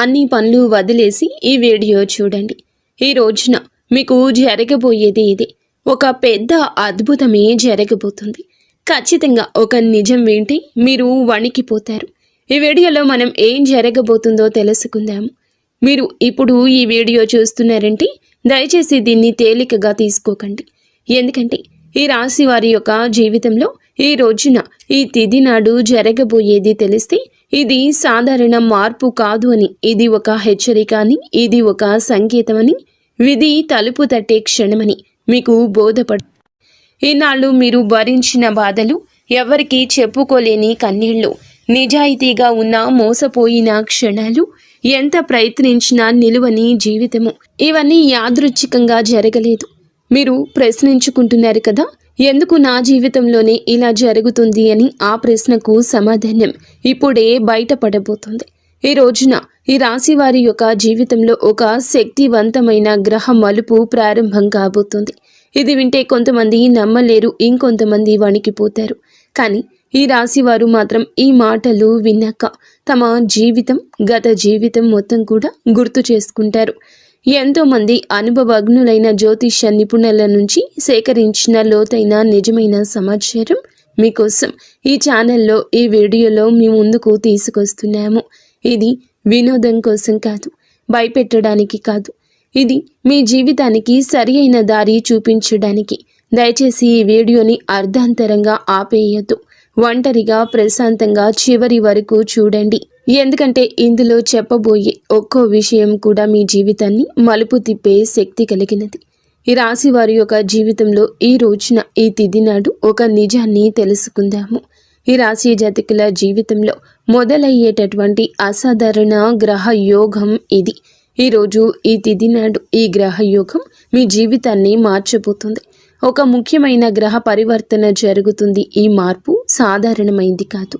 అన్ని పనులు వదిలేసి ఈ వీడియో చూడండి. ఈ రోజున మీకు జరగబోయేది ఇది. ఒక పెద్ద అద్భుతమే జరగబోతుంది. ఖచ్చితంగా ఒక నిజం వింటే మీరు వణికిపోతారు. ఈ వీడియోలో మనం ఏం జరగబోతుందో తెలుసుకుందాము. మీరు ఇప్పుడు ఈ వీడియో చూస్తున్నారంటే దయచేసి దీన్ని తేలికగా తీసుకోకండి. ఎందుకంటే ఈ రాశి వారి యొక్క జీవితంలో ఈ రోజున ఈ తిథి నాడు జరగబోయేది తెలిస్తే ఇది సాధారణ మార్పు కాదు అని, ఇది ఒక హెచ్చరిక అని, ఇది ఒక సంకేతమని, విధి తలుపు తట్టే క్షణమని మీకు బోధపడు. ఈనాళ్ళు మీరు భరించిన బాధలు, ఎవరికీ చెప్పుకోలేని కన్నీళ్లు, నిజాయితీగా ఉన్న మోసపోయిన క్షణాలు, ఎంత ప్రయత్నించినా నిలువని జీవితము, ఇవన్నీ యాదృచ్ఛికంగా జరగలేదు. మీరు ప్రశ్నించుకుంటున్నారు కదా, ఎందుకు నా జీవితంలోనే ఇలా జరుగుతుంది అని. ఆ ప్రశ్నకు సమాధానం ఇప్పుడే బయటపడబోతుంది. ఈ రోజున ఈ రాశి వారి యొక్క జీవితంలో ఒక శక్తివంతమైన గ్రహ మలుపు ప్రారంభం కాబోతుంది. ఇది వింటే కొంతమంది నమ్మలేరు, ఇంకొంతమంది వణికిపోతారు. కానీ ఈ రాశి వారు మాత్రం ఈ మాటలు విన్నాక తమ జీవితం, గత జీవితం మొత్తం కూడా గుర్తు చేసుకుంటారు. ఎంతోమంది అనుభవజ్ఞులైన జ్యోతిష్య నిపుణుల నుంచి సేకరించిన లోతైన నిజమైన సమాచారం మీకోసం ఈ ఛానల్లో, ఈ వీడియోలో మీ ముందుకు తీసుకొస్తున్నాము. ఇది వినోదం కోసం కాదు, భయపెట్టడానికి కాదు, ఇది మీ జీవితానికి సరి అయిన దారి చూపించడానికి. దయచేసి ఈ వీడియోని అర్ధాంతరంగా ఆపేయద్దు. ఒంటరిగా ప్రశాంతంగా చివరి వరకు చూడండి. ఎందుకంటే ఇందులో చెప్పబోయే ఒక్కో విషయం కూడా మీ జీవితాన్ని మలుపు తిప్పే శక్తి కలిగినది. ఈ రాశి వారి యొక్క జీవితంలో ఈ రోజున, ఈ తిథి నాడు ఒక నిజాన్ని తెలుసుకుందాము. ఈ రాశి జాతకుల జీవితంలో మొదలయ్యేటటువంటి అసాధారణ గ్రహ యోగం ఇది. ఈరోజు ఈ తిథి నాడు ఈ గ్రహ యోగం మీ జీవితాన్ని మార్చబోతుంది. ఒక ముఖ్యమైన గ్రహ పరివర్తన జరుగుతుంది. ఈ మార్పు సాధారణమైంది కాదు.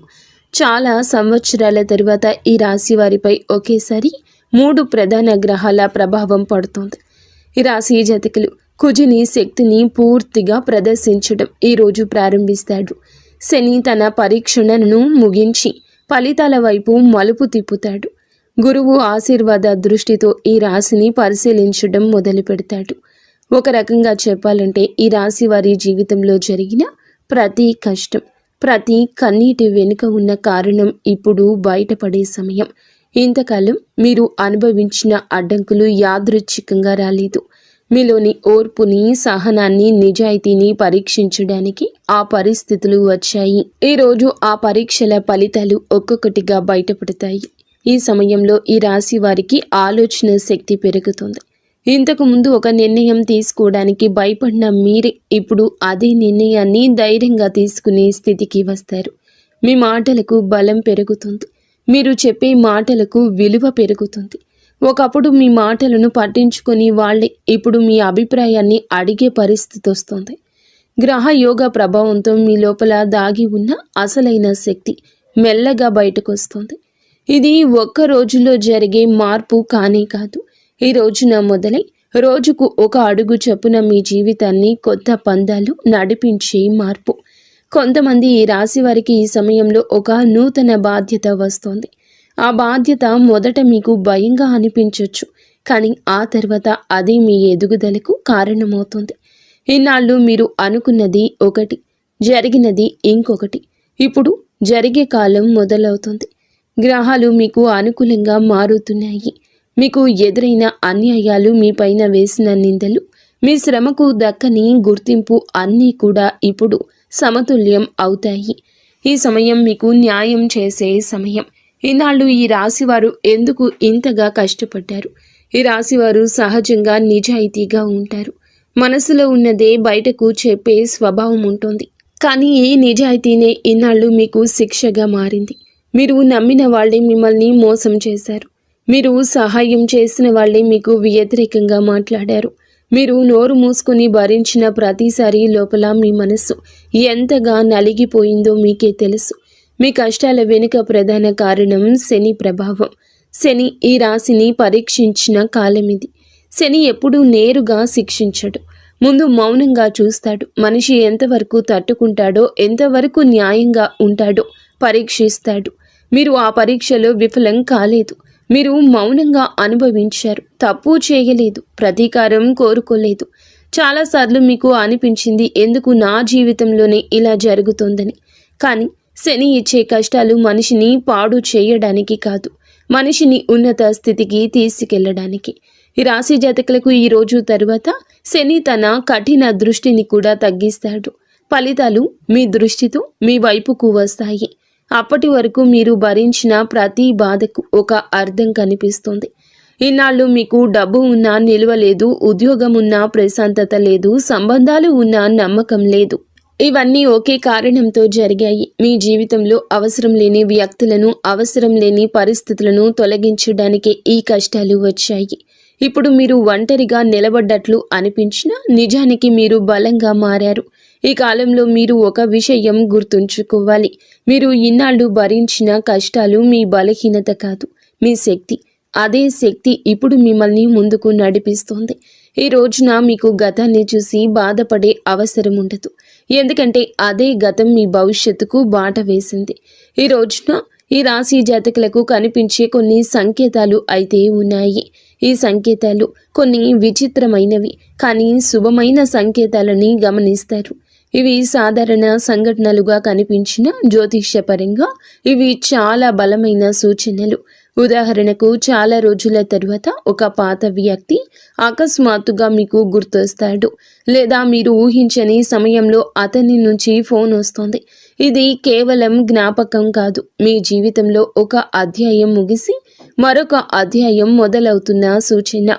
చాలా సంవత్సరాల తరువాత ఈ రాశి వారిపై ఒకేసారి 3 ప్రధాన గ్రహాల ప్రభావం పడుతుంది. ఈ రాశి జాతకులు కుజుని శక్తిని పూర్తిగా ప్రదర్శించడం ఈరోజు ప్రారంభిస్తాడు. శని తన పరీక్షణను ముగించి ఫలితాల వైపు మలుపు తిప్పుతాడు. గురువు ఆశీర్వాద దృష్టితో ఈ రాశిని పరిశీలించడం మొదలు పెడతాడు. ఒక రకంగా చెప్పాలంటే ఈ రాశి వారి జీవితంలో జరిగిన ప్రతి కష్టం, ప్రతి కన్నీటి వెనుక ఉన్న కారణం ఇప్పుడు బయటపడే సమయం. ఇంతకాలం మీరు అనుభవించిన అడ్డంకులు యాదృచ్ఛికంగా రాలేదు. మీలోని ఓర్పుని, సహనాన్ని, నిజాయితీని పరీక్షించడానికి ఆ పరిస్థితులు వచ్చాయి. ఈరోజు ఆ పరీక్షల ఫలితాలు ఒక్కొక్కటిగా బయటపడతాయి. ఈ సమయంలో ఈ రాశి వారికి ఆలోచన శక్తి పెరుగుతుంది. ఇంతకు ముందు ఒక నిర్ణయం తీసుకోవడానికి భయపడిన మీరే ఇప్పుడు అదే నిర్ణయాన్ని ధైర్యంగా తీసుకునే స్థితికి వస్తారు. మీ మాటలకు బలం పెరుగుతుంది. మీరు చెప్పే మాటలకు విలువ పెరుగుతుంది. ఒకప్పుడు మీ మాటలను పట్టించుకొని వాళ్ళే ఇప్పుడు మీ అభిప్రాయాన్ని అడిగే పరిస్థితి వస్తుంది. గ్రహ యోగ ప్రభావంతో మీ లోపల దాగి ఉన్న అసలైన శక్తి మెల్లగా బయటకు వస్తుంది. ఇది ఒక్క రోజులో జరిగే మార్పు కానే కాదు. ఈ రోజున మొదలై రోజుకు ఒక అడుగు చొప్పున మీ జీవితాన్ని కొత్త పందాలు నడిపించే మార్పు. కొంతమంది ఈ రాశి వారికి ఈ సమయంలో ఒక నూతన బాధ్యత వస్తోంది. ఆ బాధ్యత మొదట మీకు భయంగా అనిపించవచ్చు, కానీ ఆ తర్వాత అది మీ ఎదుగుదలకు కారణమవుతుంది. ఇన్నాళ్ళు మీరు అనుకున్నది ఒకటి, జరిగినది ఇంకొకటి. ఇప్పుడు జరిగే కాలం మొదలవుతుంది. గ్రహాలు మీకు అనుకూలంగా మారుతున్నాయి. మీకు ఎదురైన అన్యాయాలు, మీ పైన వేసిన నిందలు, మీ శ్రమకు దక్కని గుర్తింపు అన్నీ కూడా ఇప్పుడు సమతుల్యం అవుతాయి. ఈ సమయం మీకు న్యాయం చేసే సమయం. ఈనాళ్ళు ఈ రాశివారు ఎందుకు ఇంతగా కష్టపడ్డారు? ఈ రాశివారు సహజంగా నిజాయితీగా ఉంటారు. మనసులో ఉన్నదే బయటకు చెప్పే స్వభావం ఉంటుంది. కానీ ఈ నిజాయితీనే ఈనాళ్ళు మీకు శిక్షగా మారింది. మీరు నమ్మిన వాళ్ళే మిమ్మల్ని మోసం చేశారు. మీరు సహాయం చేసిన వాళ్ళే మీకు వ్యతిరేకంగా మాట్లాడారు. మీరు నోరు మూసుకుని భరించిన ప్రతిసారి లోపల మీ మనస్సు ఎంతగా నలిగిపోయిందో మీకే తెలుసు. మీ కష్టాల వెనుక ప్రధాన కారణం శని ప్రభావం. శని ఈ రాశిని పరీక్షించిన కాలం ఇది. శని ఎప్పుడూ నేరుగా శిక్షించడు. ముందు మౌనంగా చూస్తాడు. మనిషి ఎంతవరకు తట్టుకుంటాడో, ఎంతవరకు న్యాయంగా ఉంటాడో పరీక్షిస్తాడు. మీరు ఆ పరీక్షలో విఫలం కాలేదు. మీరు మౌనంగా అనుభవించారు. తప్పు చేయలేదు, ప్రతీకారం కోరుకోలేదు. చాలాసార్లు మీకు అనిపించింది ఎందుకు నా జీవితంలోనే ఇలా జరుగుతోందని. కానీ శని ఇచ్చే కష్టాలు మనిషిని పాడు చేయడానికి కాదు, మనిషిని ఉన్నత స్థితికి తీసుకెళ్లడానికి. ఈ రాశి జాతకులకు ఈ రోజు తరువాత శని తన కఠిన దృష్టిని కూడా తగ్గిస్తాడు. ఫలితాలు మీ దృష్టితో మీ వైపుకు వస్తాయి. అప్పటి వరకు మీరు భరించిన ప్రతి బాధకు ఒక అర్థం కనిపిస్తుంది. ఇన్నాళ్ళు మీకు డబ్బు ఉన్నా నిలువ లేదు, ఉద్యోగం ఉన్నా ప్రశాంతత లేదు, సంబంధాలు ఉన్నా నమ్మకం లేదు. ఇవన్నీ ఒకే కారణంతో జరిగాయి. మీ జీవితంలో అవసరం లేని వ్యక్తులను, అవసరం లేని పరిస్థితులను తొలగించడానికే ఈ కష్టాలు వచ్చాయి. ఇప్పుడు మీరు ఒంటరిగా నిలబడ్డట్లు అనిపించినా నిజానికి మీరు బలంగా మారారు. ఈ కాలంలో మీరు ఒక విషయం గుర్తుంచుకోవాలి. మీరు ఇన్నాళ్ళు భరించిన కష్టాలు మీ బలహీనత కాదు, మీ శక్తి. అదే శక్తి ఇప్పుడు మిమ్మల్ని ముందుకు నడిపిస్తోంది. ఈ రోజున మీకు గతాన్ని చూసి బాధపడే అవసరం ఉండదు. ఎందుకంటే అదే గతం మీ భవిష్యత్తుకు బాట వేసింది. ఈ రోజున ఈ రాశి జాతకులకు కనిపించే కొన్ని సంకేతాలు అయితే ఉన్నాయి. ఈ సంకేతాలు కొన్ని విచిత్రమైనవి, కానీ శుభమైన సంకేతాలని గమనిస్తారు. ఇవి సాధారణ సంఘటనలుగా కనిపించిన జ్యోతిష్యపరంగా ఇవి చాలా బలమైన సూచనలు. ఉదాహరణకు, చాలా రోజుల తరువాత ఒక పాత వ్యక్తి అకస్మాత్తుగా మీకు గుర్తొస్తాడు, లేదా మీరు ఊహించని సమయంలో అతని నుంచి ఫోన్ వస్తుంది. ఇది కేవలం జ్ఞాపకం కాదు, మీ జీవితంలో ఒక అధ్యాయం ముగిసి మరొక అధ్యాయం మొదలవుతున్న సూచన.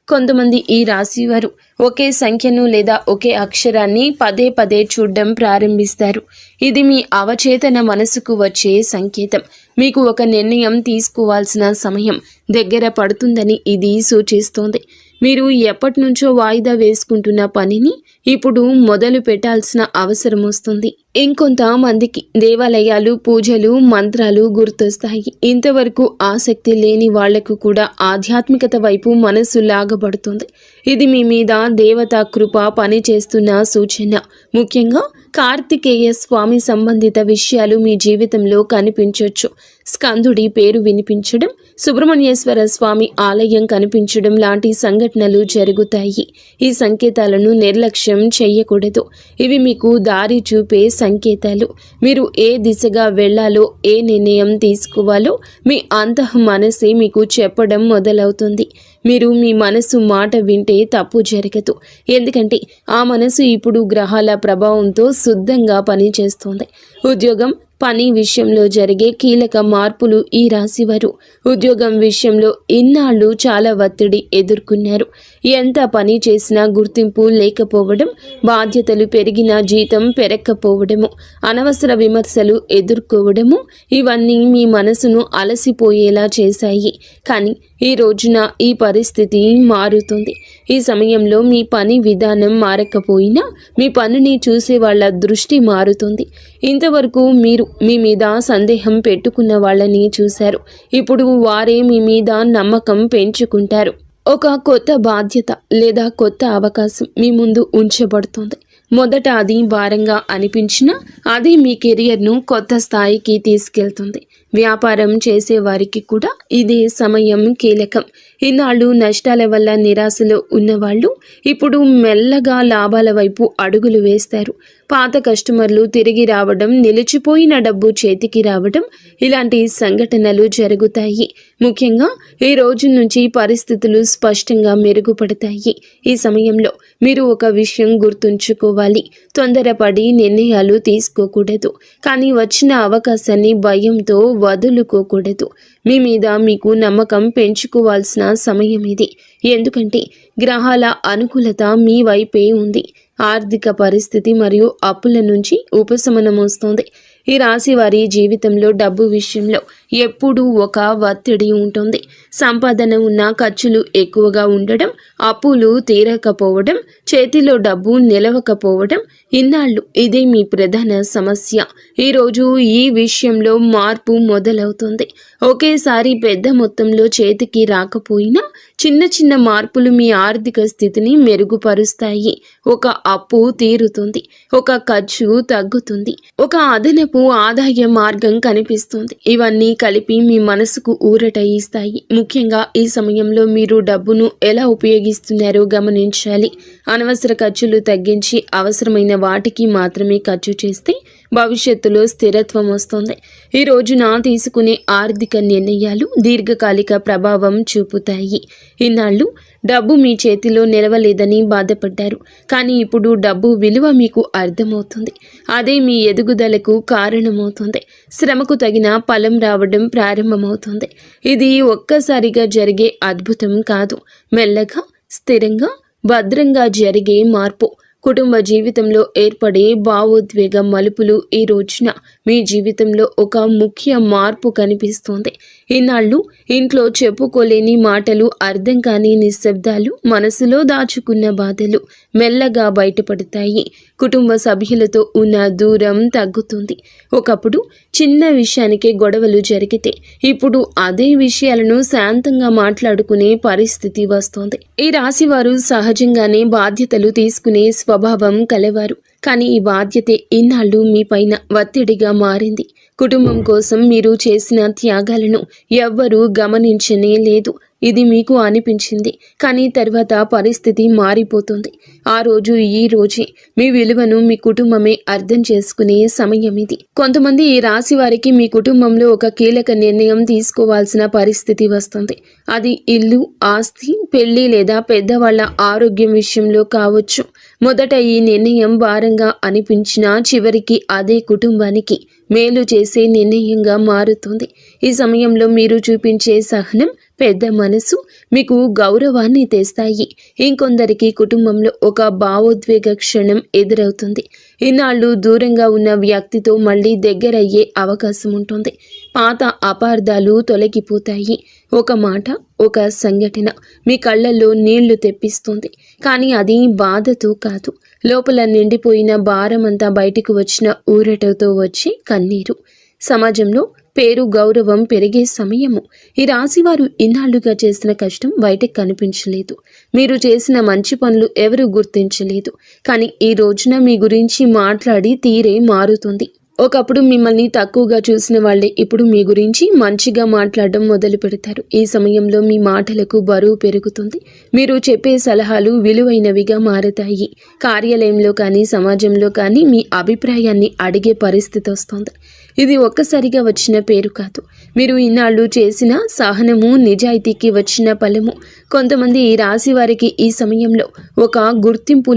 కొంతమంది ఈ రాశివారు ఒకే సంఖ్యను లేదా ఒకే అక్షరాన్ని పదే పదే చూడడం ప్రారంభిస్తారు. ఇది మీ అవచేతన మనసుకు వచ్చే సంకేతం. మీకు ఒక నిర్ణయం తీసుకోవాల్సిన సమయం దగ్గర పడుతుందని ఇది సూచిస్తోంది. మీరు ఎప్పటి నుంచో వాయిదా వేసుకుంటున్న పనిని ఇప్పుడు మొదలు పెట్టాల్సిన అవసరం వస్తుంది. ఇంకొంతమందికి దేవాలయాలు, పూజలు, మంత్రాలు గుర్తొస్తాయి. ఇంతవరకు ఆసక్తి లేని వాళ్లకు కూడా ఆధ్యాత్మికత వైపు మనసు లాగబడుతుంది. ఇది మీ మీద దేవతా కృప పనిచేస్తున్న సూచన. ముఖ్యంగా కార్తికేయ స్వామి సంబంధిత విషయాలు మీ జీవితంలో కనిపించవచ్చు. స్కందుడి పేరు వినిపించడం, సుబ్రహ్మణ్యేశ్వర స్వామి ఆలయం కనిపించడం లాంటి సంఘటనలు జరుగుతాయి. ఈ సంకేతాలను నిర్లక్ష్యం చేయకూడదు. ఇవి మీకు దారి చూపే సంకేతాలు. మీరు ఏ దిశగా వెళ్లాలో, ఏ నిర్ణయం తీసుకోవాలో మీ అంతః మనసే మీకు చెప్పడం మొదలవుతుంది. మీరు మీ మనసు మాట వింటే తప్పు జరగదు. ఎందుకంటే ఆ మనసు ఇప్పుడు గ్రహాల ప్రభావంతో శుద్ధంగా పనిచేస్తుంది. ఉద్యోగం, పని విషయంలో జరిగే కీలక మార్పులు. ఈ రాశివారు ఉద్యోగం విషయంలో ఇన్నాళ్ళు చాలా ఒత్తిడి ఎదుర్కొన్నారు. ఎంత పని చేసినా గుర్తింపు లేకపోవడం, బాధ్యతలు పెరిగినా జీతం పెరగకపోవడము, అనవసర విమర్శలు ఎదుర్కోవడము, ఇవన్నీ మీ మనసును అలసిపోయేలా చేశాయి. కానీ ఈ రోజున ఈ పరిస్థితి మారుతుంది. ఈ సమయంలో మీ పని విధానం మారకపోయినా మీ పనిని చూసే వాళ్ళ దృష్టి మారుతుంది. ఇంతవరకు మీరు మీ మీద సందేహం పెట్టుకున్న వాళ్ళని చూశారు. ఇప్పుడు వారే మీ మీద నమ్మకం పెంచుకుంటారు. ఒక కొత్త బాధ్యత లేదా కొత్త అవకాశం మీ ముందు ఉంచబడుతుంది. మొదట అది భారంగా అనిపించినా అది మీ కెరియర్ను కొత్త స్థాయికి తీసుకెళ్తుంది. వ్యాపారం చేసేవారికి కూడా ఇదే సమయం కీలకం. ఇన్నాళ్ళు నష్టాల వల్ల నిరాశలో ఉన్నవాళ్ళు ఇప్పుడు మెల్లగా లాభాల వైపు అడుగులు వేస్తారు. పాత కస్టమర్లు తిరిగి రావడం, నిలిచిపోయిన డబ్బు చేతికి రావడం, ఇలాంటి సంఘటనలు జరుగుతాయి. ముఖ్యంగా ఈ రోజు నుంచి పరిస్థితులు స్పష్టంగా మెరుగుపడతాయి. ఈ సమయంలో మీరు ఒక విషయం గుర్తుంచుకోవాలి. తొందరపడి నిర్ణయాలు తీసుకోకూడదు. కానీ వచ్చిన అవకాశాన్ని భయంతో వదులుకోకూడదు. మీ మీద మీకు నమ్మకం పెంచుకోవాల్సిన సమయం ఇది. ఎందుకంటే గ్రహాల అనుకూలత మీ వైపే ఉంది. ఆర్థిక పరిస్థితి మరియు అప్పుల నుంచి ఉపశమనం వస్తుంది. ఈ రాశి వారి జీవితంలో డబ్బు విషయంలో ఎప్పుడూ ఒక ఒత్తిడి ఉంటుంది. సంపాదన ఉన్న ఖర్చులు ఎక్కువగా ఉండడం, అప్పులు తీరకపోవడం, చేతిలో డబ్బు నిలవకపోవడం, ఇన్నాళ్ళు ఇదే మీ ప్రధాన సమస్య. ఈరోజు ఈ విషయంలో మార్పు మొదలవుతుంది. ఒకేసారి పెద్ద మొత్తంలో చేతికి రాకపోయినా చిన్న చిన్న మార్పులు మీ ఆర్థిక స్థితిని మెరుగుపరుస్తాయి. ఒక అప్పు తీరుతుంది, ఒక ఖర్చు తగ్గుతుంది, ఒక అదనపు ఆదాయ మార్గం కనిపిస్తుంది. ఇవన్నీ కలిపి మీ మనసుకు ఊరట ఇస్తాయి. ముఖ్యంగా ఈ సమయంలో మీరు డబ్బును ఎలా ఉపయోగిస్తున్నారో గమనించాలి. అనవసర ఖర్చులు తగ్గించి అవసరమైన వాటికి మాత్రమే ఖర్చు చేస్తే భవిష్యత్తులో స్థిరత్వం వస్తుంది. ఈ రోజున తీసుకునే ఆర్థిక నిర్ణయాలు దీర్ఘకాలిక ప్రభావం చూపుతాయి. ఇన్నాళ్ళు డబ్బు మీ చేతిలో నిలవలేదని బాధపడ్డారు, కానీ ఇప్పుడు డబ్బు విలువ మీకు అర్థమవుతుంది. అదే మీ ఎదుగుదలకు కారణమవుతుంది. శ్రమకు తగిన ఫలం రావడం ప్రారంభమవుతుంది. ఇది ఒక్కసారిగా జరిగే అద్భుతం కాదు, మెల్లగా స్థిరంగా భద్రంగా జరిగే మార్పు. కుటుంబ జీవితంలో ఏర్పడే భావోద్వేగ మలుపులు ఈ రోజున మీ జీవితంలో ఒక ముఖ్య మార్పు కనిపిస్తోంది. ఇన్నాళ్ళు ఇంట్లో చెప్పుకోలేని మాటలు, అర్థం కాని నిశ్శబ్దాలు, మనసులో దాచుకున్న బాధలు మెల్లగా బయటపడతాయి. కుటుంబ సభ్యులతో ఉన్న దూరం తగ్గుతుంది. ఒకప్పుడు చిన్న విషయానికే గొడవలు జరిగితే ఇప్పుడు అదే విషయాలను శాంతంగా మాట్లాడుకునే పరిస్థితి వస్తోంది. ఈ రాశివారు సహజంగానే బాధ్యతలు తీసుకునే స్వభావం కలవారు, కానీ ఈ బాధ్యతే ఇన్నాళ్ళు మీ పైన ఒత్తిడిగా మారింది. కుటుంబం కోసం మీరు చేసిన త్యాగాలను ఎవ్వరూ గమనించనే లేదు. ఇది మీకు అనిపించింది, కానీ తర్వాత పరిస్థితి మారిపోతుంది. ఆ రోజు ఈ రోజే మీ విలువను మీ కుటుంబమే అర్థం చేసుకునే సమయం ఇది. కొంతమంది ఈ రాశి వారికి మీ కుటుంబంలో ఒక కీలక నిర్ణయం తీసుకోవాల్సిన పరిస్థితి వస్తుంది. అది ఇల్లు, ఆస్తి, పెళ్లి లేదా పెద్దవాళ్ల ఆరోగ్యం విషయంలో కావచ్చు. మొదట ఈ నిర్ణయం భారంగా అనిపించినా చివరికి అదే కుటుంబానికి మేలు చేసే నిర్ణయంగా మారుతుంది. ఈ సమయంలో మీరు చూపించే సహనం, పెద్ద మనసు మీకు గౌరవాన్ని తెస్తాయి. ఇంకొందరికి కుటుంబంలో ఒక భావోద్వేగ క్షణం ఎదురవుతుంది. ఇన్నాళ్ళు దూరంగా ఉన్న వ్యక్తితో మళ్ళీ దగ్గరయ్యే అవకాశం ఉంటుంది. పాత అపార్థాలు తొలగిపోతాయి. ఒక మాట, ఒక సంఘటన మీ కళ్ళల్లో నీళ్లు తెప్పిస్తుంది, కానీ అది బాధతో కాదు, లోపల నిండిపోయిన భారమంతా బయటకు వచ్చిన ఊరటతో వచ్చి కన్నీరు. సమాజంలో పేరు, గౌరవం పెరిగే సమయము. ఈ రాశివారు ఇన్నాళ్లుగా చేసిన కష్టం బయటకు కనిపించలేదు. మీరు చేసిన మంచి పనులు ఎవరు గుర్తించలేదు, కానీ ఈ రోజున మీ గురించి మాట్లాడి తీరే మారుతుంది. ఒకప్పుడు మిమ్మల్ని తక్కువగా చూసిన వాళ్ళే ఇప్పుడు మీ గురించి మంచిగా మాట్లాడడం మొదలు పెడతారు. ఈ సమయంలో మీ మాటలకు బరువు పెరుగుతుంది. మీరు చెప్పే సలహాలు విలువైనవిగా మారతాయి. కార్యాలయంలో కానీ సమాజంలో కానీ మీ అభిప్రాయాన్ని అడిగే పరిస్థితి వస్తుంది. ఇది ఒక్కసారిగా వచ్చిన పేరు కాదు, మీరు ఇన్నాళ్ళు చేసిన సహనము, నిజాయితీకి వచ్చిన ఫలము. కొంతమంది ఈ రాశి వారికి ఈ సమయంలో ఒక గుర్తింపు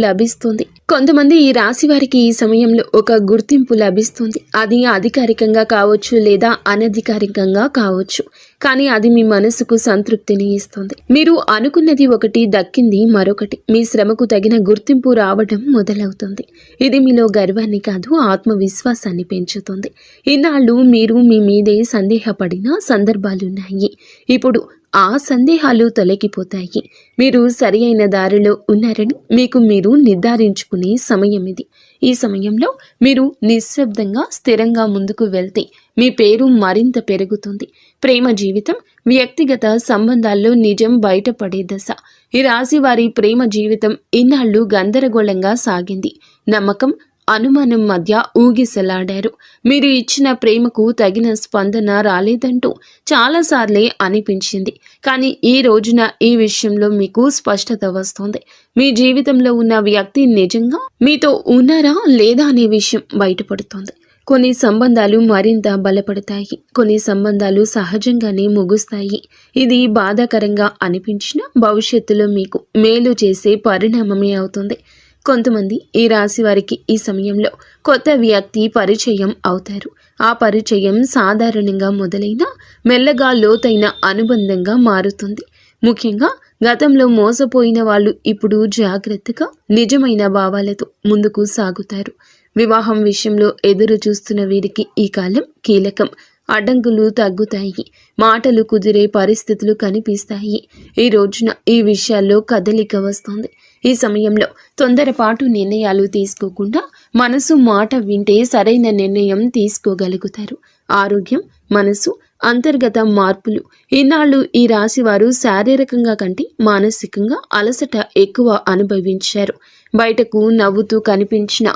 లభిస్తుంది. అది అధికారికంగా కావచ్చు లేదా అనధికారికంగా కావచ్చు, కానీ అది మీ మనసుకు సంతృప్తిని ఇస్తుంది. మీరు అనుకున్నది ఒకటి, దక్కింది మరొకటి. మీ శ్రమకు తగిన గుర్తింపు రావడం మొదలవుతుంది. ఇది మీలో గర్వాన్ని కాదు, ఆత్మవిశ్వాసాన్ని పెంచుతుంది. ఇన్నాళ్ళు మీరు మీ మీదే సందేహపడిన సందర్భాలున్నాయి. ఇప్పుడు ఆ సందేహాలు తొలగిపోతాయి. మీరు సరి అయిన దారిలో ఉన్నారని మీకు మీరు నిర్ధారించుకునే సమయం ఇది. ఈ సమయంలో మీరు నిశ్శబ్దంగా స్థిరంగా ముందుకు వెళ్తే మీ పేరు మరింత పెరుగుతుంది. ప్రేమ జీవితం, వ్యక్తిగత సంబంధాల్లో నిజం బయటపడే దశ. ఈ రాశి వారి ప్రేమ జీవితం ఇన్నాళ్ళు గందరగోళంగా సాగింది. నమ్మకం, అనుమానం మధ్య ఊగిసలాడారు. మీరు ఇచ్చిన ప్రేమకు తగిన స్పందన రాలేదంటూ చాలాసార్లే అనిపించింది, కానీ ఈ రోజున ఈ విషయంలో మీకు స్పష్టత వస్తుంది. మీ జీవితంలో ఉన్న వ్యక్తి నిజంగా మీతో ఉన్నారా లేదా అనే విషయం బయటపడుతోంది. కొన్ని సంబంధాలు మరింత బలపడతాయి, కొన్ని సంబంధాలు సహజంగానే ముగుస్తాయి. ఇది బాధాకరంగా అనిపించిన భవిష్యత్తులో మీకు మేలు చేసే పరిణామమే అవుతుంది. కొంతమంది ఈ రాశి వారికి ఈ సమయంలో కొత్త వ్యక్తి పరిచయం అవుతారు. ఆ పరిచయం సాధారణంగా మొదలైన మెల్లగా లోతైన అనుబంధంగా మారుతుంది. ముఖ్యంగా గతంలో మోసపోయిన వాళ్ళు ఇప్పుడు జాగ్రత్తగా నిజమైన భావాలతో ముందుకు సాగుతారు. వివాహం విషయంలో ఎదురు చూస్తున్న వీరికి ఈ కాలం కీలకం. అడ్డంకులు తగ్గుతాయి, మాటలు కుదిరే పరిస్థితులు కనిపిస్తాయి. ఈ రోజున ఈ విషయాల్లో కదలిక వస్తుంది. ఈ సమయంలో తొందరపాటు నిర్ణయాలు తీసుకోకుండా మనసు మాట వింటే సరైన నిర్ణయం తీసుకోగలుగుతారు. ఆరోగ్యం, మనసు, అంతర్గత మార్పులు. ఈనాళ్ళు ఈ రాశి వారు శారీరకంగా కంటే మానసికంగా అలసట ఎక్కువ అనుభవించారు. బయటకు నవ్వుతూ కనిపించిన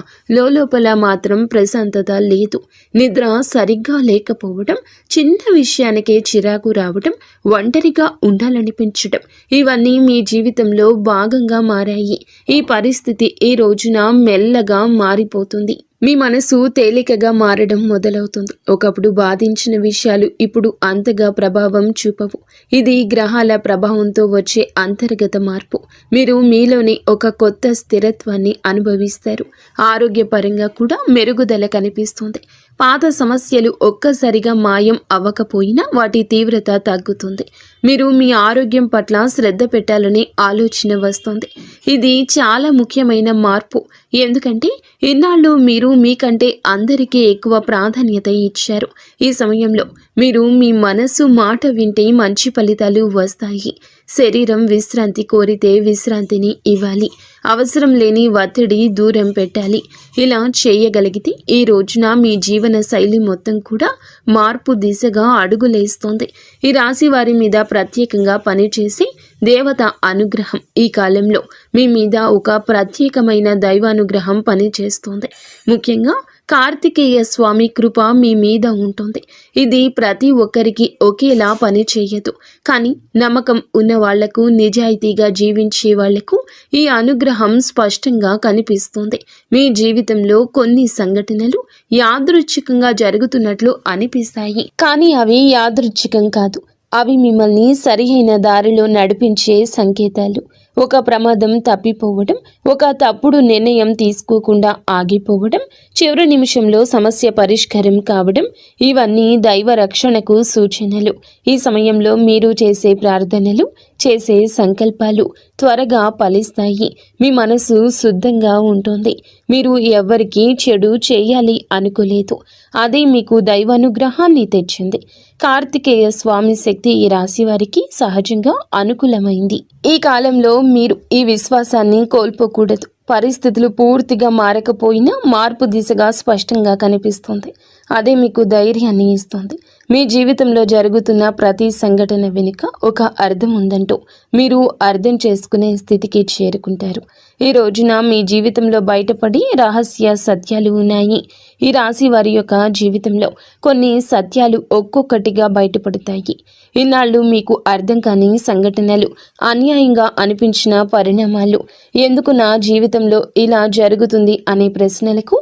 లోపల మాత్రం ప్రశాంతత లేదు. నిద్ర సరిగ్గా లేకపోవడం, చిన్న విషయానికే చిరాకు రావడం, ఒంటరిగా ఉండాలనిపించడం ఇవన్నీ మీ జీవితంలో భాగంగా మారాయి. ఈ పరిస్థితి ఈ రోజున మెల్లగా మారిపోతుంది. మీ మనసు తేలికగా మారడం మొదలవుతుంది. ఒకప్పుడు బాధించిన విషయాలు ఇప్పుడు అంతగా ప్రభావం చూపవు. ఇది గ్రహాల ప్రభావంతో వచ్చే అంతర్గత మార్పు. మీరు మీలోని ఒక కొత్త స్థిరత్వాన్ని అనుభవిస్తారు. ఆరోగ్యపరంగా కూడా మెరుగుదల కనిపిస్తుంది. పాత సమస్యలు ఒక్కసారిగా మాయం అవ్వకపోయినా వాటి తీవ్రత తగ్గుతుంది. మీరు మీ ఆరోగ్యం పట్ల శ్రద్ధ పెట్టాలనే ఆలోచన వస్తుంది. ఇది చాలా ముఖ్యమైన మార్పు. ఎందుకంటే ఇన్నాళ్ళు మీరు మీకంటే అందరికీ ఎక్కువ ప్రాధాన్యత ఇచ్చారు. ఈ సమయంలో మీరు మీ మనసు మాట వింటే మంచి ఫలితాలు వస్తాయి. శరీరం విశ్రాంతి కోరితే విశ్రాంతిని ఇవ్వాలి. అవసరం లేని ఒత్తిడి దూరం పెట్టాలి. ఇలా చేయగలిగితే ఈ రోజున మీ జీవన శైలి మొత్తం కూడా మార్పు దిశగా అడుగులేస్తోంది. ఈ రాశి వారి మీద ప్రత్యేకంగా పనిచేసి దేవత అనుగ్రహం ఈ కాలంలో మీ మీద ఒక ప్రత్యేకమైన దైవానుగ్రహం పనిచేస్తోంది. ముఖ్యంగా కార్తికేయ స్వామి కృప మీ మీద ఉంటుంది. ఇది ప్రతి ఒక్కరికి ఒకేలా పని చేయదు. కానీ నమ్మకం ఉన్న వాళ్లకు, నిజాయితీగా జీవించే వాళ్లకు ఈ అనుగ్రహం స్పష్టంగా కనిపిస్తుంది. మీ జీవితంలో కొన్ని సంఘటనలు యాదృచ్ఛికంగా జరుగుతున్నట్లు అనిపిస్తాయి. కానీ అవి యాదృచ్ఛికం కాదు. అవి మిమ్మల్ని సరియైన దారిలో నడిపించే సంకేతాలు. ఒక ప్రమాదం తప్పిపోవడం, ఒక తప్పుడు నిర్ణయం తీసుకోకుండా ఆగిపోవడం, చివరి నిమిషంలో సమస్య పరిష్కారం కావడం ఇవన్నీ దైవ రక్షణకు సూచనలు. ఈ సమయంలో మీరు చేసే ప్రార్థనలు, చేసే సంకల్పాలు త్వరగా ఫలిస్తాయి. మీ మనసు శుద్ధంగా ఉంటుంది. మీరు ఎవ్వరికీ చెడు చేయాలి అనుకోలేదు. అదే మీకు దైవానుగ్రహాన్ని తెచ్చింది. కార్తికేయ స్వామి శక్తి ఈ రాశి వారికి సహజంగా అనుకూలమైంది. ఈ కాలంలో మీరు ఈ విశ్వాసాన్ని కోల్పోకూడదు. పరిస్థితులు పూర్తిగా మారకపోయినా మార్పు దిశగా స్పష్టంగా కనిపిస్తుంది. అదే మీకు ధైర్యాన్ని ఇస్తుంది. మీ జీవితంలో జరుగుతున్న ప్రతి సంఘటన వెనుక ఒక అర్థం ఉందంటూ మీరు అర్థం చేసుకునే స్థితికి చేరుకుంటారు. ఈ రోజున మీ జీవితంలో బయటపడి రహస్య సత్యాలు ఉన్నాయి. ఈ రాశి వారి యొక్క జీవితంలో కొన్ని సత్యాలు ఒక్కొక్కటిగా బయటపడతాయి. ఇన్నాళ్ళు మీకు అర్థం కాని సంఘటనలు, అన్యాయంగా అనిపించిన పరిణామాలు, ఎందుకు నా జీవితంలో ఇలా జరుగుతుంది అనే ప్రశ్నలకు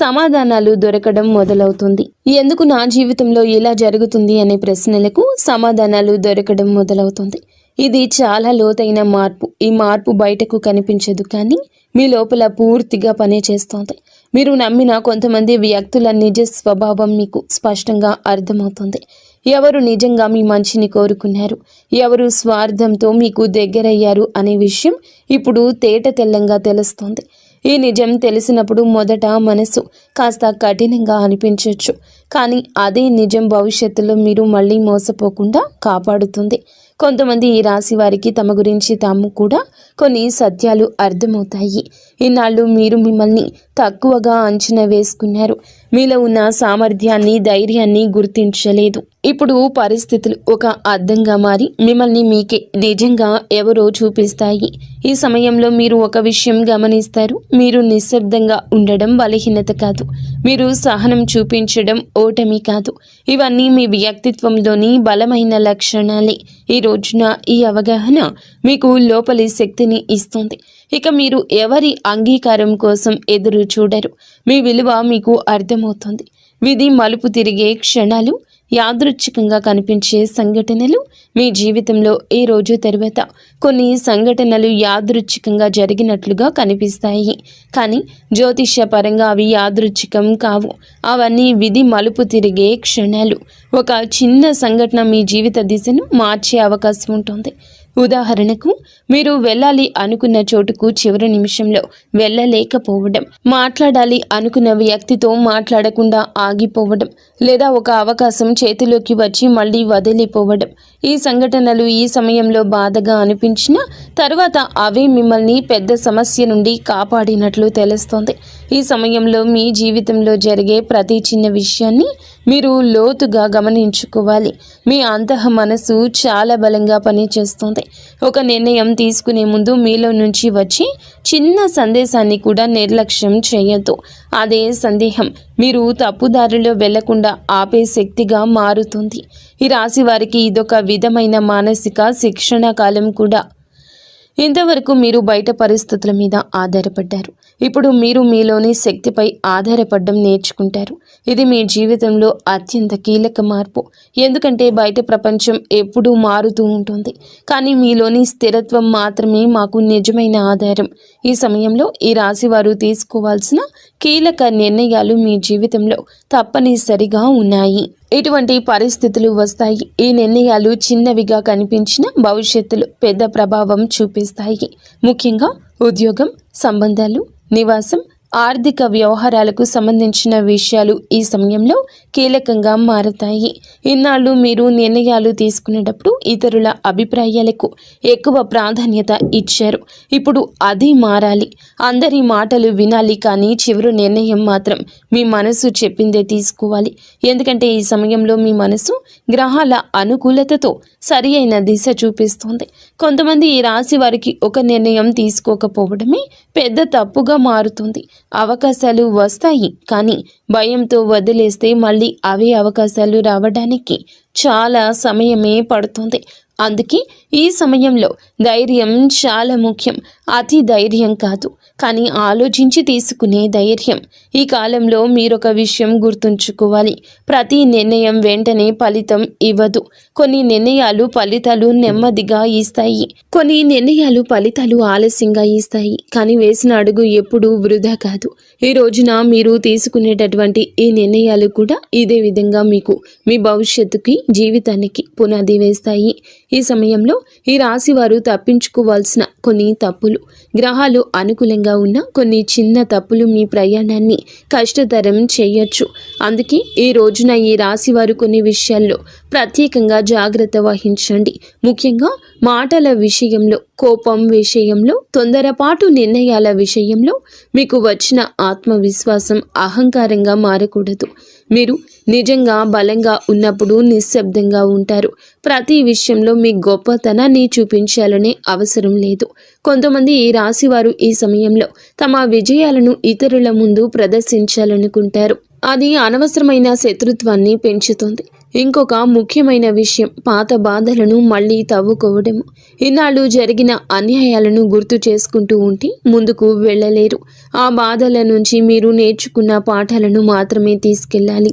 సమాధానాలు దొరకడం మొదలవుతుంది. ఎందుకు నా జీవితంలో ఇలా జరుగుతుంది అనే ప్రశ్నలకు సమాధానాలు దొరకడం మొదలవుతుంది. ఇది చాలా లోతైన మార్పు. ఈ మార్పు బయటకు కనిపించదు, కానీ మీ లోపల పూర్తిగా పనిచేస్తోంది. మీరు నమ్మిన కొంతమంది వ్యక్తుల నిజ స్వభావం మీకు స్పష్టంగా అర్థమవుతుంది. ఎవరు నిజంగా మీ మంచిని కోరుకున్నారు, ఎవరు స్వార్థంతో మీకు దగ్గరయ్యారు అనే విషయం ఇప్పుడు తేట తెల్లంగా తెలుస్తోంది. ఈ నిజం తెలిసినప్పుడు మొదట మనసు కాస్త కఠినంగా అనిపించవచ్చు, కానీ అదే నిజం భవిష్యత్తులో మీరు మళ్ళీ మోసపోకుండా కాపాడుతుంది. కొంతమంది ఈ రాశి వారికి తమ గురించి తాము కూడా కొన్ని సత్యాలు అర్థమవుతాయి. ఇన్నాళ్ళు మీరు మిమ్మల్ని తక్కువగా అంచనా వేసుకున్నారు. మీలో ఉన్న సామర్థ్యాన్ని, ధైర్యాన్ని గుర్తించలేదు. ఇప్పుడు పరిస్థితులు ఒక అద్దంగా మారి మిమ్మల్ని మీకే నిజంగా ఎవరో చూపిస్తాయి. ఈ సమయంలో మీరు ఒక విషయం గమనిస్తారు. మీరు నిశ్శబ్దంగా ఉండడం బలహీనత కాదు. మీరు సహనం చూపించడం ఓటమి కాదు. ఇవన్నీ మీ వ్యక్తిత్వంలోని బలమైన లక్షణాలే. ఈ రోజున ఈ అవగాహన మీకు లోపలి శక్తిని ఇస్తుంది. ఇక మీరు ఎవరి అంగీకారం కోసం ఎదురు చూడరు. మీ విలువ మీకు అర్థమవుతుంది. విధి మలుపు తిరిగే క్షణాలు, యాదృచ్ఛికంగా కనిపించే సంఘటనలు మీ జీవితంలో ఈ రోజు తర్వాత కొన్ని సంఘటనలు యాదృచ్ఛికంగా జరిగినట్లుగా కనిపిస్తాయి. కానీ జ్యోతిష్య పరంగా అవి యాదృచ్ఛికం కావు. అవన్నీ విధి మలుపు తిరిగే క్షణాలు. ఒక చిన్న సంఘటన మీ జీవిత దిశను మార్చే అవకాశం ఉంటుంది. ఉదాహరణకు, మీరు వెళ్ళాలి అనుకున్న చోటుకు చివరి నిమిషంలో వెళ్ళలేకపోవడం, మాట్లాడాలి అనుకున్న వ్యక్తితో మాట్లాడకుండా ఆగిపోవడం, లేదా ఒక అవకాశం చేతిలోకి వచ్చి మళ్ళీ వదిలిపోవడం. ఈ సంఘటనలు ఈ సమయంలో బాధగా అనిపించినా తర్వాత అవే మిమ్మల్ని పెద్ద సమస్య నుండి కాపాడినట్లు తెలుస్తోంది. ఈ సమయంలో మీ జీవితంలో జరిగే ప్రతి చిన్న విషయాన్ని మీరు లోతుగా గమనించుకోవాలి. మీ అంతః మనసు చాలా బలంగా పనిచేస్తుంది. ఒక నిర్ణయం తీసుకునే ముందు మీలో నుంచి వచ్చి చిన్న సందేశాన్ని కూడా నిర్లక్ష్యం చేయొద్దు. అదే సందేహం మీరు తప్పుదారిలో వెళ్లకుండా ఆపే శక్తిగా మారుతుంది. ఈ రాశి వారికి ఇదొక విధమైన మానసిక శిక్షణ కాలం కూడా. ఇంతవరకు మీరు బయట పరిస్థితుల మీద ఆధారపడ్డారు. ఇప్పుడు మీరు మీలోని శక్తిపై ఆధారపడడం నేర్చుకుంటారు. ఇది మీ జీవితంలో అత్యంత కీలక మార్పు. ఎందుకంటే బయట ప్రపంచం ఎప్పుడూ మారుతూ ఉంటుంది, కానీ మీలోని స్థిరత్వం మాత్రమే మాకు నిజమైన ఆధారం. ఈ సమయంలో ఈ రాశి వారు తీసుకోవాల్సిన కీలక నిర్ణయాలు మీ జీవితంలో తప్పనిసరిగా ఉన్నాయి. ఇటువంటి పరిస్థితులు వస్తాయి. ఈ నిర్ణయాలు చిన్నవిగా కనిపించిన భవిష్యత్తులో పెద్ద ప్రభావం చూపిస్తాయి. ముఖ్యంగా ఉద్యోగం, సంబంధాలు, నివాసం, ఆర్థిక వ్యవహారాలకు సంబంధించిన విషయాలు ఈ సమయంలో కీలకంగా మారతాయి. ఇన్నాళ్ళు మీరు నిర్ణయాలు తీసుకునేటప్పుడు ఇతరుల అభిప్రాయాలకు ఎక్కువ ప్రాధాన్యత ఇచ్చారు. ఇప్పుడు అది మారాలి. అందరి మాటలు వినాలి, కానీ చివరి నిర్ణయం మాత్రం మీ మనసు చెప్పిందే తీసుకోవాలి. ఎందుకంటే ఈ సమయంలో మీ మనసు గ్రహాల అనుకూలతతో సరి అయిన దిశ చూపిస్తుంది. కొంతమంది ఈ రాశి వారికి ఒక నిర్ణయం తీసుకోకపోవడమే పెద్ద తప్పుగా మారుతుంది. అవకాశాలు వస్తాయి, కానీ భయంతో వదిలేస్తే మళ్ళీ అవే అవకాశాలు రావడానికి చాలా సమయమే పడుతుంది. అందుకే ఈ సమయంలో ధైర్యం చాలా ముఖ్యం. అతి ధైర్యం కాదు, కానీ ఆలోచించి తీసుకునే ధైర్యం. ఈ కాలంలో మీరొక విషయం గుర్తుంచుకోవాలి. ప్రతి నిర్ణయం వెంటనే ఫలితం ఇవ్వదు. కొన్ని నిర్ణయాలు ఫలితాలు నెమ్మదిగా ఇస్తాయి, కొన్ని నిర్ణయాలు ఫలితాలు ఆలస్యంగా ఇస్తాయి. కానీ వేసిన అడుగు ఎప్పుడూ వృధా కాదు. ఈ రోజున మీరు తీసుకునేటటువంటి ఈ నిర్ణయాలు కూడా ఇదే విధంగా మీకు మీ భవిష్యత్తుకి, జీవితానికి పునాది వేస్తాయి. ఈ సమయంలో ఈ రాశి వారు తప్పించుకోవాల్సిన కొన్ని తప్పులు, గ్రహాలు అనుకూలంగా ఉన్న కొన్ని చిన్న తప్పులు మీ ప్రయాణాన్ని కష్టతరం చేయొచ్చు. అందుకే ఈ రోజున ఈ రాశి వారు కొన్ని విషయాల్లో ప్రత్యేకంగా జాగ్రత్త వహించండి. ముఖ్యంగా మాటల విషయంలో, కోపం విషయంలో, తొందరపాటు నిర్ణయాల విషయంలో మీకు వచ్చిన ఆత్మవిశ్వాసం అహంకారంగా మారకూడదు. మీరు నిజంగా బలంగా ఉన్నప్పుడు నిశ్శబ్దంగా ఉంటారు. ప్రతి విషయంలో మీ గొప్పతనాన్ని చూపించాలనే అవసరం లేదు. కొంతమంది ఈ రాశి వారు ఈ సమయంలో తమ విజయాలను ఇతరుల ముందు ప్రదర్శించాలనుకుంటారు. అది అనవసరమైన శత్రుత్వాన్ని పెంచుతుంది. ఇంకొక ముఖ్యమైన విషయం పాత బాధలను మళ్ళీ తవ్వుకోవడము. ఇన్నాళ్ళు జరిగిన అన్యాయాలను గుర్తు చేసుకుంటూ ఉంటే ముందుకు వెళ్ళలేరు. ఆ బాధల నుంచి మీరు నేర్చుకున్న పాఠాలను మాత్రమే తీసుకెళ్ళాలి,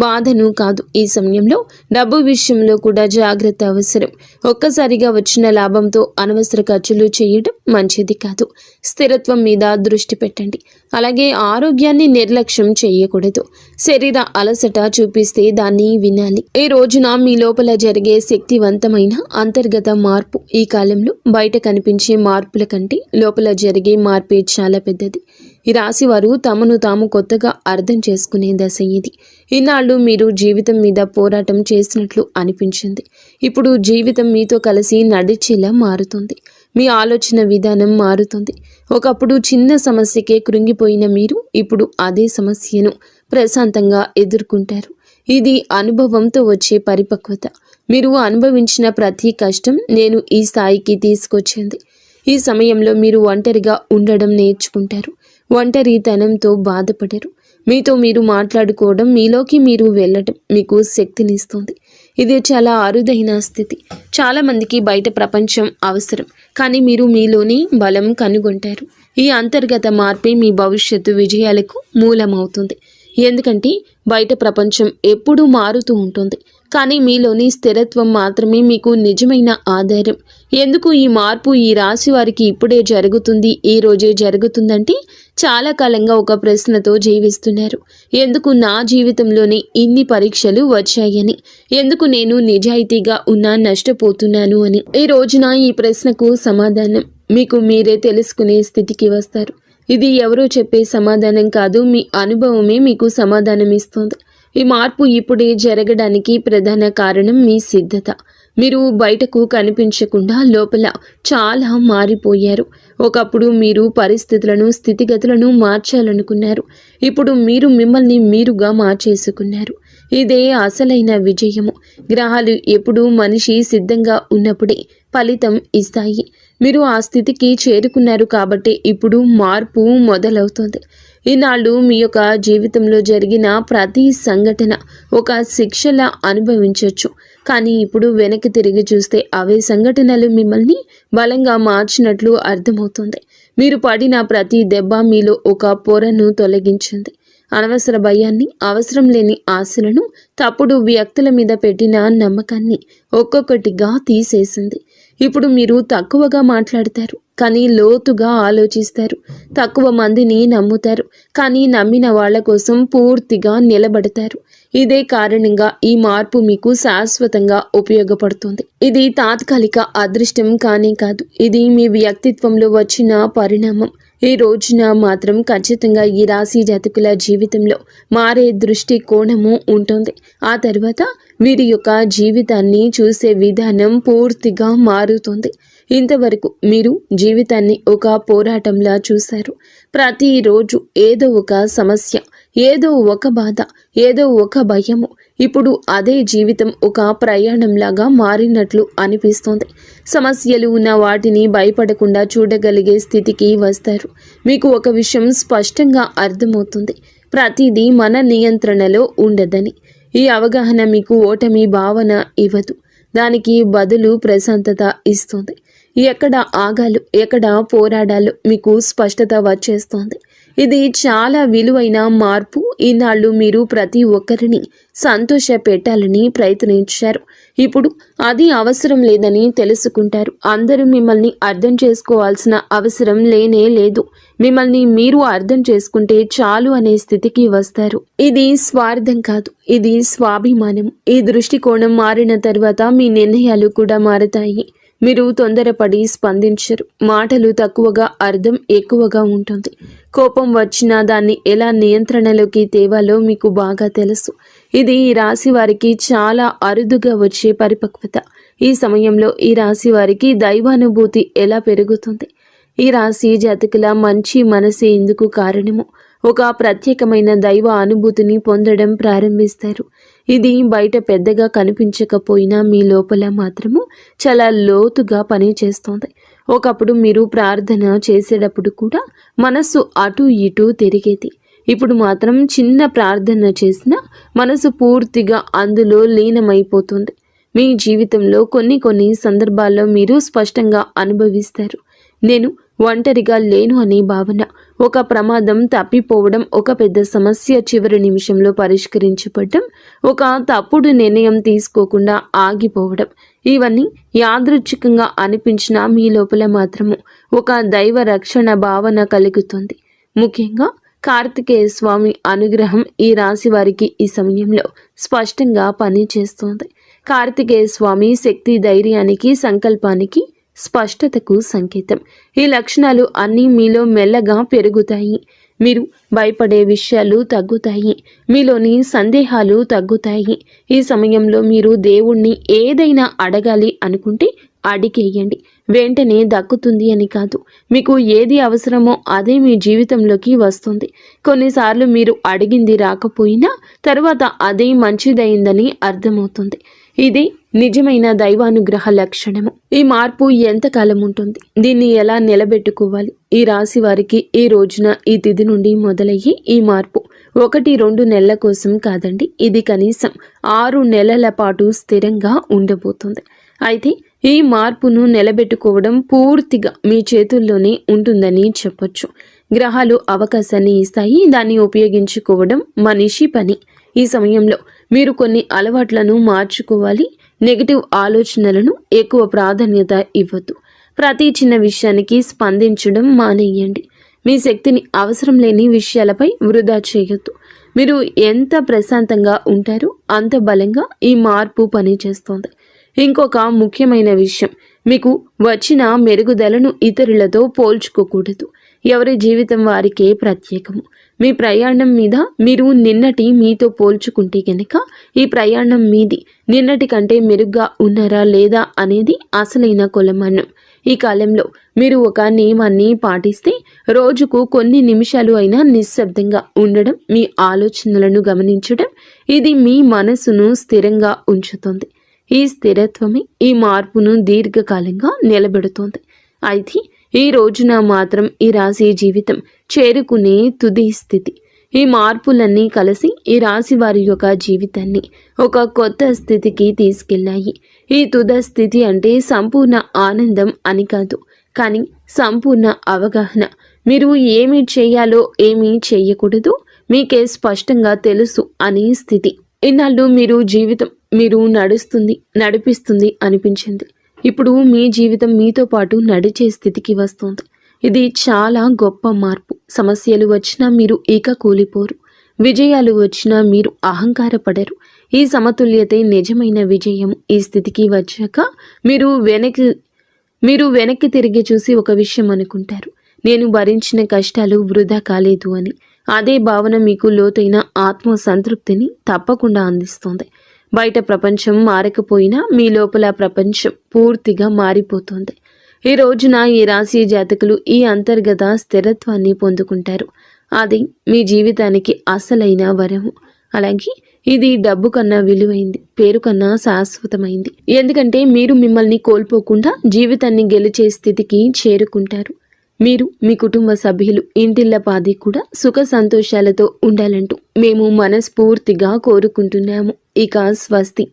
బాధను కాదు. ఈ సమయంలో డబ్బు విషయంలో కూడా జాగ్రత్త అవసరం. ఒక్కసారిగా వచ్చిన లాభంతో అనవసర ఖర్చులు చేయడం మంచిది కాదు. స్థిరత్వం మీద దృష్టి పెట్టండి. అలాగే ఆరోగ్యాన్ని నిర్లక్ష్యం చేయకూడదు. శరీర అలసట చూపిస్తే దాన్ని వినాలి. ఈ రోజున మీ లోపల జరిగే శక్తివంతమైన అంతర్గత మార్పు ఈ కాలంలో బయట కనిపించే మార్పుల కంటే లోపల జరిగే మార్పే చాలా పెద్దది. ఈ రాశి వారు తమను తాము కొత్తగా అర్థం చేసుకునే దశ ఇది. ఇన్నాళ్ళు మీరు జీవితం మీద పోరాటం చేసినట్లు అనిపించింది. ఇప్పుడు జీవితం మీతో కలిసి నడిచేలా మారుతుంది. మీ ఆలోచన విధానం మారుతుంది. ఒకప్పుడు చిన్న సమస్యకే కృంగిపోయిన మీరు ఇప్పుడు అదే సమస్యను ప్రశాంతంగా ఎదుర్కొంటారు. ఇది అనుభవంతో వచ్చే పరిపక్వత. మీరు అనుభవించిన ప్రతి కష్టం నేను ఈ స్థాయికి తీసుకొచ్చింది. ఈ సమయంలో మీరు ఒంటరిగా ఉండడం నేర్చుకుంటారు. ఒంటరితనంతో బాధపడరు. మీతో మీరు మాట్లాడుకోవడం, మీలోకి మీరు వెళ్ళడం మీకు శక్తినిస్తుంది. ఇది చాలా అరుదైన స్థితి. చాలామందికి బయట ప్రపంచం అవసరం, కానీ మీరు మీలోని బలం కనుగొంటారు. ఈ అంతర్గత మార్పే మీ భవిష్యత్తు విజయాలకు మూలమవుతుంది. ఎందుకంటే బయట ప్రపంచం ఎప్పుడూ మారుతూ ఉంటుంది, కానీ మీలోని స్థిరత్వం మాత్రమే మీకు నిజమైన ఆధారం. ఎందుకు ఈ మార్పు ఈ రాశి వారికి ఇప్పుడే జరుగుతుంది, ఈ రోజే జరుగుతుందంటే చాలా కాలంగా ఒక ప్రశ్నతో జీవిస్తున్నారు. ఎందుకు నా జీవితంలోనే ఇన్ని పరీక్షలు వచ్చాయని, ఎందుకు నేను నిజాయితీగా ఉన్నా నష్టపోతున్నాను అని. ఈ రోజున ఈ ప్రశ్నకు సమాధానం మీకు మీరే తెలుసుకునే స్థితికి వస్తారు. ఇది ఎవరో చెప్పే సమాధానం కాదు, మీ అనుభవమే మీకు సమాధానం ఇస్తుంది. ఈ మార్పు ఇప్పుడే జరగడానికి ప్రధాన కారణం మీ సిద్ధత. మీరు బయటకు కనిపించకుండా లోపల చాలా మారిపోయారు. ఒకప్పుడు మీరు పరిస్థితులను, స్థితిగతులను మార్చాలనుకున్నారు. ఇప్పుడు మీరు మిమ్మల్ని మీరుగా మార్చేసుకున్నారు. ఇదే అసలైన విజయము. గ్రహాలు ఎప్పుడూ మనిషి సిద్ధంగా ఉన్నప్పుడే ఫలితం ఇస్తాయి. మీరు ఆ స్థితికి చేరుకున్నారు కాబట్టి ఇప్పుడు మార్పు మొదలవుతుంది. ఈనాళ్ళు మీ యొక్క జీవితంలో జరిగిన ప్రతి సంఘటన ఒక శిక్షలా అనుభవించవచ్చు. కానీ ఇప్పుడు వెనక్కి తిరిగి చూస్తే అవే సంఘటనలు మిమ్మల్ని బలంగా మార్చినట్లు అర్థమవుతుంది. మీరు పడిన ప్రతి దెబ్బ మీలో ఒక పొరను తొలగించింది. అనవసర భయాన్ని, అవసరం లేని ఆశలను, తప్పుడు వ్యక్తుల మీద పెట్టిన నమ్మకాన్ని ఒక్కొక్కటిగా తీసేసింది. ఇప్పుడు మీరు తక్కువగా మాట్లాడతారు, కానీ లోతుగా ఆలోచిస్తారు. తక్కువ మందిని నమ్ముతారు, కానీ నమ్మిన వాళ్ళ కోసం పూర్తిగా నిలబడతారు. ఇదే కారణంగా ఈ మార్పు మీకు శాశ్వతంగా ఉపయోగపడుతుంది. ఇది తాత్కాలిక అదృష్టం కానీ కాదు. ఇది మీ వ్యక్తిత్వంలో వచ్చిన పరిణామం. ఈ రోజున మాత్రం ఖచ్చితంగా ఈ రాశి జాతకుల జీవితంలో మారే దృష్టి కోణము ఉంటుంది. ఆ తర్వాత వీరి యొక్క జీవితాన్ని చూసే విధానం పూర్తిగా మారుతుంది. ఇంతవరకు మీరు జీవితాన్ని ఒక పోరాటంలా చూశారు. ప్రతిరోజు ఏదో ఒక సమస్య, ఏదో ఒక బాధ, ఏదో ఒక భయము. ఇప్పుడు అదే జీవితం ఒక ప్రయాణంలాగా మారినట్లు అనిపిస్తోంది. సమస్యలు ఉన్న వాటిని భయపడకుండా చూడగలిగే స్థితికి వస్తారు. మీకు ఒక విషయం స్పష్టంగా అర్థమవుతుంది. ప్రతిదీ మన నియంత్రణలో ఉండదని. ఈ అవగాహన మీకు ఓటమి భావన ఇవ్వదు. దానికి బదులు ప్రశాంతత ఇస్తుంది. ఎక్కడ ఆగాలో, ఎక్కడ పోరాడాలో మీకు స్పష్టత వచ్చేస్తోంది. ఇది చాలా విలువైన మార్పు. ఈనాళ్ళు మీరు ప్రతి ఒక్కరిని సంతోష పెట్టాలని ప్రయత్నించారు. ఇప్పుడు అది అవసరం లేదని తెలుసుకుంటారు. అందరూ మిమ్మల్ని అర్థం చేసుకోవాల్సిన అవసరం లేనే లేదు. మిమ్మల్ని మీరు అర్థం చేసుకుంటే చాలు అనే స్థితికి వస్తారు. ఇది స్వార్థం కాదు, ఇది స్వాభిమానం. ఈ దృష్టికోణం మారిన తర్వాత మీ నిర్ణయాలు కూడా మారతాయి. మీరు తొందరపడి స్పందించరు. మాటలు తక్కువగా, అర్థం ఎక్కువగా ఉంటుంది. కోపం వచ్చినా దాన్ని ఎలా నియంత్రణలోకి తేవాలో మీకు బాగా తెలుసు. ఇది ఈ రాశి వారికి చాలా అరుదుగా వచ్చే పరిపక్వత. ఈ సమయంలో ఈ రాశి వారికి దైవానుభూతి ఎలా పెరుగుతుంది. ఈ రాశి జాతకుల మంచి మనసే ఇందుకు కారణము. ఒక ప్రత్యేకమైన దైవ అనుభూతిని పొందడం ప్రారంభిస్తారు. ఇది బయట పెద్దగా కనిపించకపోయినా మీ లోపల మాత్రము చాలా లోతుగా పనిచేస్తోంది. ఒకప్పుడు మీరు ప్రార్థన చేసేటప్పుడు కూడా మనసు అటు ఇటు తిరిగేది. ఇప్పుడు మాత్రం చిన్న ప్రార్థన చేసినా మనసు పూర్తిగా అందులో లీనమైపోతుంది. మీ జీవితంలో కొన్ని సందర్భాల్లో మీరు స్పష్టంగా అనుభవిస్తారు. నేను ఒంటరిగా లేను అనే భావన, ఒక ప్రమాదం తప్పిపోవడం, ఒక పెద్ద సమస్య చివరి నిమిషంలో పరిష్కరించబడడం, ఒక తప్పుడు నిర్ణయం తీసుకోకుండా ఆగిపోవడం, ఇవన్నీ యాదృచ్ఛికంగా అనిపించినా మీ లోపల మాత్రము ఒక దైవ రక్షణ భావన కలుగుతుంది. ముఖ్యంగా కార్తికేయ స్వామి అనుగ్రహం ఈ రాశి వారికి ఈ సమయంలో స్పష్టంగా పనిచేస్తోంది. కార్తికేయ స్వామి శక్తి, ధైర్యానికి, సంకల్పానికి, స్పష్టతకు సంకేతం. ఈ లక్షణాలు అన్నీ మీలో మెల్లగా పెరుగుతాయి. మీరు భయపడే విషయాలు తగ్గుతాయి. మీలోని సందేహాలు తగ్గుతాయి. ఈ సమయంలో మీరు దేవుణ్ణి ఏదైనా అడగాలి అనుకుంటే అడిగేయండి. వెంటనే దక్కుతుంది అని కాదు. మీకు ఏది అవసరమో అదే మీ జీవితంలోకి వస్తుంది. కొన్నిసార్లు మీరు అడిగింది రాకపోయినా తర్వాత అదే మంచిదైందని అర్థమవుతుంది. ఇది నిజమైన దైవానుగ్రహ లక్షణము. ఈ మార్పు ఎంతకాలం ఉంటుంది? దీన్ని ఎలా నిలబెట్టుకోవాలి? ఈ రాశి వారికి ఈ రోజున, ఈ తిథి నుండి మొదలయ్యి ఈ మార్పు 1-2 నెలల కోసం కాదండి. ఇది కనీసం 6 నెలల పాటు స్థిరంగా ఉండబోతుంది. అయితే ఈ మార్పును నిలబెట్టుకోవడం పూర్తిగా మీ చేతుల్లోనే ఉంటుందని చెప్పొచ్చు. గ్రహాలు అవకాశాన్ని ఇస్తాయి. దాన్ని ఉపయోగించుకోవడం మనిషి పని. ఈ సమయంలో మీరు కొన్ని అలవాట్లను మార్చుకోవాలి. నెగిటివ్ ఆలోచనలను ఎక్కువ ప్రాధాన్యత ఇవ్వద్దు. ప్రతి చిన్న విషయానికి స్పందించడం మానేయండి. మీ శక్తిని అవసరం లేని విషయాలపై వృధా చేయొద్దు. మీరు ఎంత ప్రశాంతంగా ఉంటారో అంత బలంగా ఈ మార్పు పనిచేస్తోంది. ఇంకొక ముఖ్యమైన విషయం, మీకు వచ్చిన మెరుగుదలను ఇతరులతో పోల్చుకోకూడదు. ఎవరి జీవితం వారికే ప్రత్యేకము. మీ ప్రయాణం మీద మీరు నిన్నటి మీతో పోల్చుకుంటే కనుక ఈ ప్రయాణం మీది నిన్నటి కంటే మెరుగ్గా ఉన్నారా లేదా అనేది అసలైన కొలమానం. ఈ కాలంలో మీరు ఒక నియమాన్ని పాటిస్తే రోజుకు కొన్ని నిమిషాలు అయినా నిశ్శబ్దంగా ఉండడం, మీ ఆలోచనలను గమనించడం, ఇది మీ మనసును స్థిరంగా ఉంచుతుంది. ఈ స్థిరత్వమే ఈ మార్పును దీర్ఘకాలంగా నిలబెడుతోంది. అయితే ఈ రోజున మాత్రం ఈ రాశి జీవితం చేరుకునే తుది స్థితి. ఈ మార్పులన్నీ కలిసి ఈ రాశి వారి యొక్క జీవితాన్ని ఒక కొత్త స్థితికి తీసుకెళ్లాయి. ఈ తుద స్థితి అంటే సంపూర్ణ ఆనందం అని కాదు, కానీ సంపూర్ణ అవగాహన. మీరు ఏమి చేయాలో ఏమీ చేయకూడదు మీకే స్పష్టంగా తెలుసు అనే స్థితి. ఇన్నాళ్ళు మీరు నడిపిస్తుంది అనిపించింది. ఇప్పుడు మీ జీవితం మీతో పాటు నడిచే స్థితికి వస్తుంది. ఇది చాలా గొప్ప మార్పు. సమస్యలు వచ్చినా మీరు ఇక కూలిపోరు, విజయాలు వచ్చినా మీరు అహంకారపడరు. ఈ సమతుల్యతే నిజమైన విజయం. ఈ స్థితికి వచ్చాక మీరు వెనక్కి తిరిగి చూసి ఒక విషయం అనుకుంటారు, నేను భరించిన కష్టాలు వృధా కాలేదు అని. అదే భావన మీకు లోతైన ఆత్మ సంతృప్తిని తప్పకుండా అందిస్తుంది. బయట ప్రపంచం మారకపోయినా మీ లోపల ప్రపంచం పూర్తిగా మారిపోతుంది. ఈ రోజున ఈ రాశి జాతకులు ఈ అంతర్గత స్థిరత్వాన్ని పొందుకుంటారు. అది మీ జీవితానికి అసలైన వరము. అలాగే ఇది డబ్బు కన్నా విలువైంది, పేరు కన్నా శాశ్వతమైంది. ఎందుకంటే మీరు మిమ్మల్ని కోల్పోకుండా జీవితాన్ని గెలిచే స్థితికి చేరుకుంటారు. మీరు మీ కుటుంబ సభ్యులు ఇంటిల్లపాది కూడా సుఖ సంతోషాలతో ఉండాలంటూ మేము మనస్ఫూర్తిగా కోరుకుంటున్నాము. ఇక స్వస్తి.